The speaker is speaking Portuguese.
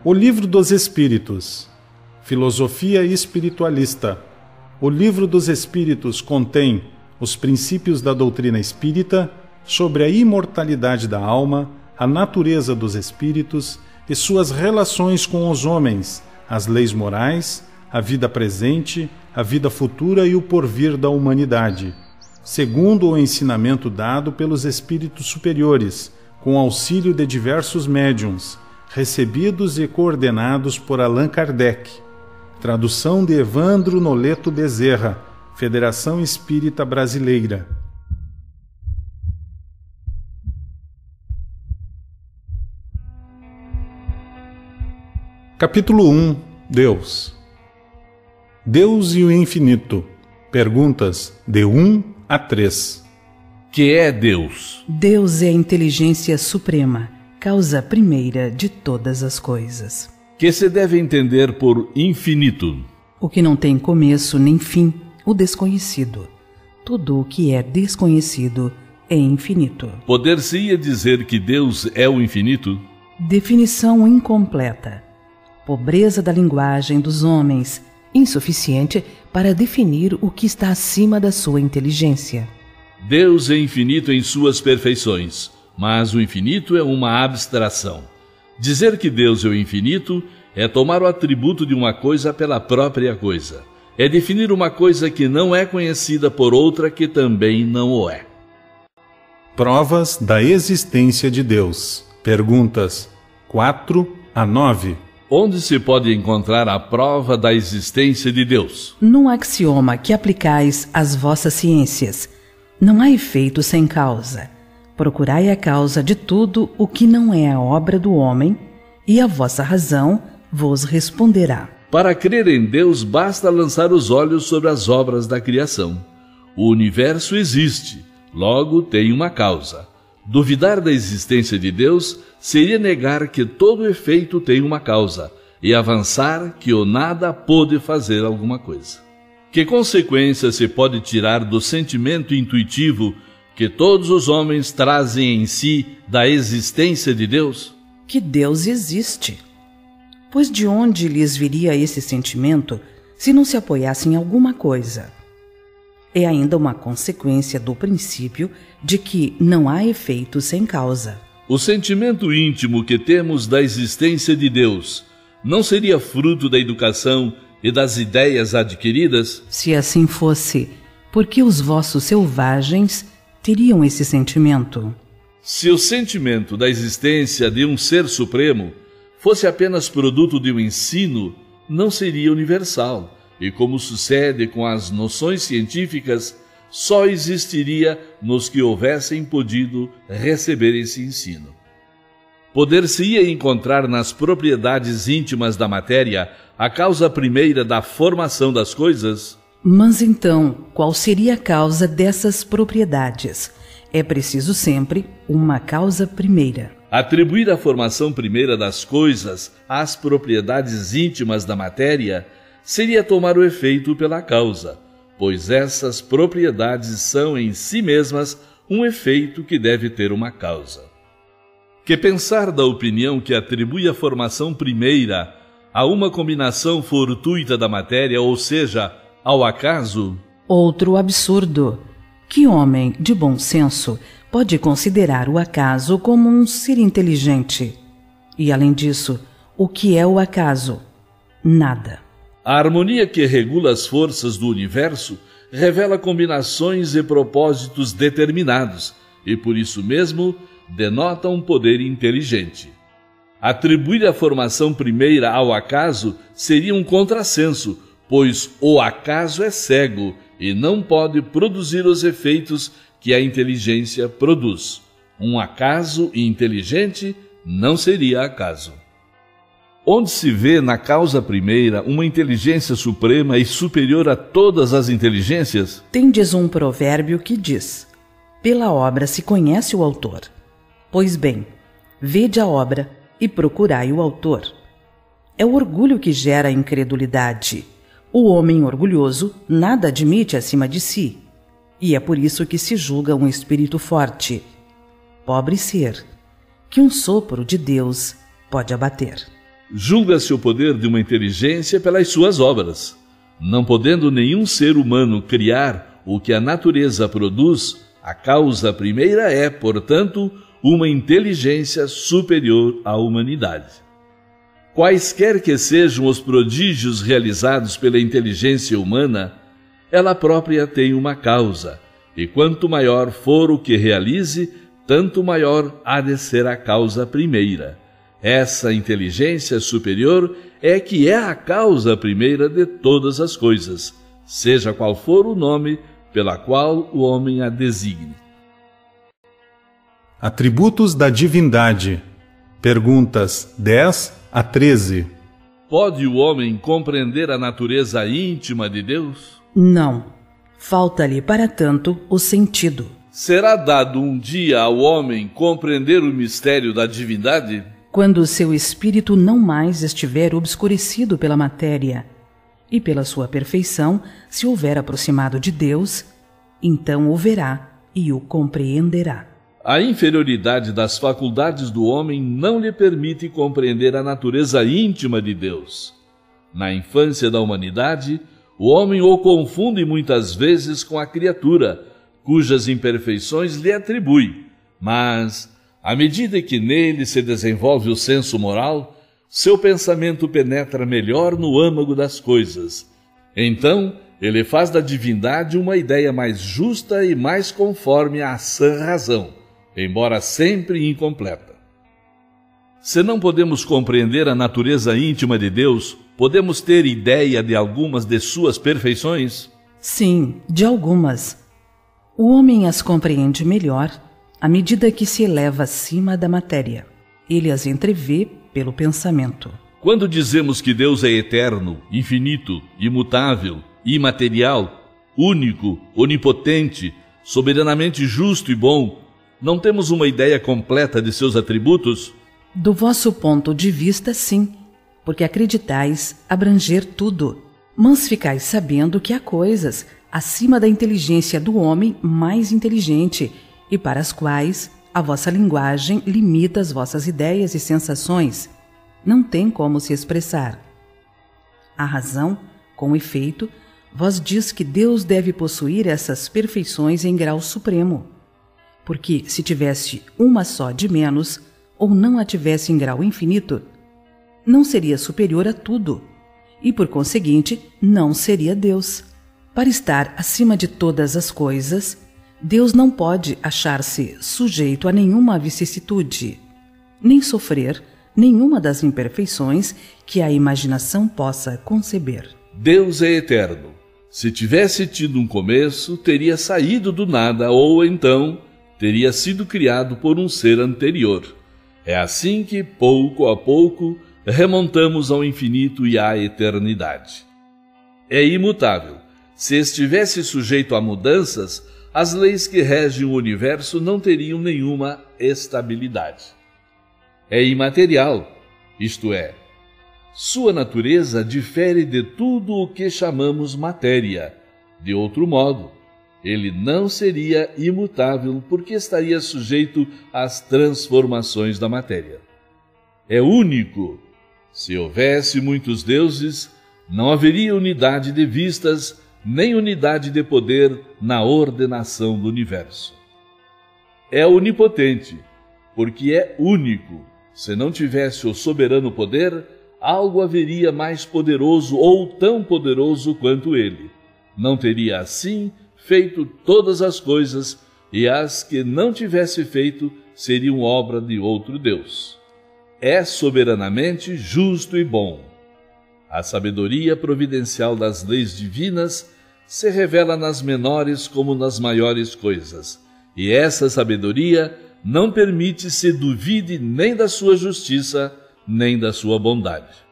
O Livro dos Espíritos. Filosofia espiritualista. O Livro dos Espíritos contém os princípios da doutrina espírita sobre a imortalidade da alma, a natureza dos espíritos e suas relações com os homens, as leis morais, a vida presente, a vida futura e o porvir da humanidade, segundo o ensinamento dado pelos espíritos superiores, com auxílio de diversos médiuns, recebidos e coordenados por Allan Kardec. Tradução de Evandro Noleto Bezerra, Federação Espírita Brasileira. Capítulo 1. Deus. Deus e o Infinito. Perguntas de 1 a 3. Que é Deus? Deus é a inteligência suprema, causa primeira de todas as coisas. Que se deve entender por infinito? O que não tem começo nem fim, o desconhecido. Tudo o que é desconhecido é infinito. Poder-se-ia dizer que Deus é o infinito? Definição incompleta. Pobreza da linguagem dos homens, insuficiente para definir o que está acima da sua inteligência. Deus é infinito em suas perfeições, mas o infinito é uma abstração. Dizer que Deus é o infinito é tomar o atributo de uma coisa pela própria coisa. É definir uma coisa que não é conhecida por outra que também não o é. Provas da existência de Deus. Perguntas 4 a 9. Onde se pode encontrar a prova da existência de Deus? Num axioma que aplicais às vossas ciências. Não há efeito sem causa. Procurai a causa de tudo o que não é a obra do homem, e a vossa razão vos responderá. Para crer em Deus, basta lançar os olhos sobre as obras da criação. O universo existe, logo tem uma causa. Duvidar da existência de Deus seria negar que todo efeito tem uma causa e avançar que o nada pôde fazer alguma coisa. Que consequência se pode tirar do sentimento intuitivo que todos os homens trazem em si da existência de Deus? Que Deus existe. Pois de onde lhes viria esse sentimento se não se apoiasse em alguma coisa? É ainda uma consequência do princípio de que não há efeito sem causa. O sentimento íntimo que temos da existência de Deus não seria fruto da educação e das ideias adquiridas? Se assim fosse, por que os vossos selvagens teriam esse sentimento? Se o sentimento da existência de um ser supremo fosse apenas produto de um ensino, não seria universal, e como sucede com as noções científicas, só existiria nos que houvessem podido receber esse ensino. Poder-se-ia encontrar nas propriedades íntimas da matéria a causa primeira da formação das coisas? Mas então, qual seria a causa dessas propriedades? É preciso sempre uma causa primeira. Atribuir a formação primeira das coisas às propriedades íntimas da matéria seria tomar o efeito pela causa, pois essas propriedades são em si mesmas um efeito que deve ter uma causa. Que pensar da opinião que atribui a formação primeira a uma combinação fortuita da matéria, ou seja, ao acaso? Outro absurdo. Que homem de bom senso pode considerar o acaso como um ser inteligente? E além disso, o que é o acaso? Nada. A harmonia que regula as forças do universo revela combinações e propósitos determinados, e por isso mesmo denota um poder inteligente. Atribuir a formação primeira ao acaso seria um contrassenso, pois o acaso é cego e não pode produzir os efeitos que a inteligência produz. Um acaso inteligente não seria acaso. Onde se vê na causa primeira uma inteligência suprema e superior a todas as inteligências? Tendes um provérbio que diz: pela obra se conhece o autor. Pois bem, vede a obra e procurai o autor. É o orgulho que gera a incredulidade. O homem orgulhoso nada admite acima de si, e é por isso que se julga um espírito forte. Pobre ser, que um sopro de Deus pode abater. julga-se o poder de uma inteligência pelas suas obras. Não podendo nenhum ser humano criar o que a natureza produz, a causa primeira é, portanto, uma inteligência superior à humanidade. Quaisquer que sejam os prodígios realizados pela inteligência humana, ela própria tem uma causa, e quanto maior for o que realize, tanto maior há de ser a causa primeira. Essa inteligência superior é que é a causa primeira de todas as coisas, seja qual for o nome pela qual o homem a designe. Atributos da divindade. Perguntas 10 a 13. Pode o homem compreender a natureza íntima de Deus? Não. Falta-lhe, para tanto, o sentido. Será dado um dia ao homem compreender o mistério da divindade? Quando o seu espírito não mais estiver obscurecido pela matéria e pela sua perfeição se houver aproximado de Deus, então o verá e o compreenderá. A inferioridade das faculdades do homem não lhe permite compreender a natureza íntima de Deus. Na infância da humanidade, o homem o confunde muitas vezes com a criatura, cujas imperfeições lhe atribui, mas, à medida que nele se desenvolve o senso moral, seu pensamento penetra melhor no âmago das coisas. Então, ele faz da divindade uma ideia mais justa e mais conforme à sã razão, embora sempre incompleta. Se não podemos compreender a natureza íntima de Deus, podemos ter ideia de algumas de suas perfeições? Sim, de algumas. O homem as compreende melhor à medida que se eleva acima da matéria. Ele as entrevê pelo pensamento. Quando dizemos que Deus é eterno, infinito, imutável, imaterial, único, onipotente, soberanamente justo e bom, não temos uma ideia completa de seus atributos? Do vosso ponto de vista, sim, porque acreditais abranger tudo. Mas ficais sabendo que há coisas acima da inteligência do homem mais inteligente e para as quais a vossa linguagem limita as vossas ideias e sensações. Não tem como se expressar. A razão, com efeito, vos diz que Deus deve possuir essas perfeições em grau supremo. Porque se tivesse uma só de menos, ou não a tivesse em grau infinito, não seria superior a tudo, e por conseguinte não seria Deus. Para estar acima de todas as coisas, Deus não pode achar-se sujeito a nenhuma vicissitude, nem sofrer nenhuma das imperfeições que a imaginação possa conceber. Deus é eterno. Se tivesse tido um começo, teria saído do nada, ou então teria sido criado por um ser anterior. É assim que, pouco a pouco, remontamos ao infinito e à eternidade. É imutável. Se estivesse sujeito a mudanças, as leis que regem o universo não teriam nenhuma estabilidade. É imaterial, isto é, sua natureza difere de tudo o que chamamos matéria. De outro modo, ele não seria imutável porque estaria sujeito às transformações da matéria. É único. Se houvesse muitos deuses, não haveria unidade de vistas, nem unidade de poder na ordenação do universo. É onipotente, porque é único. Se não tivesse o soberano poder, algo haveria mais poderoso ou tão poderoso quanto ele. Não teria, assim, feito todas as coisas, e as que não tivesse feito seriam obra de outro Deus. É soberanamente justo e bom. A sabedoria providencial das leis divinas se revela nas menores como nas maiores coisas, e essa sabedoria não permite se duvide nem da sua justiça, nem da sua bondade.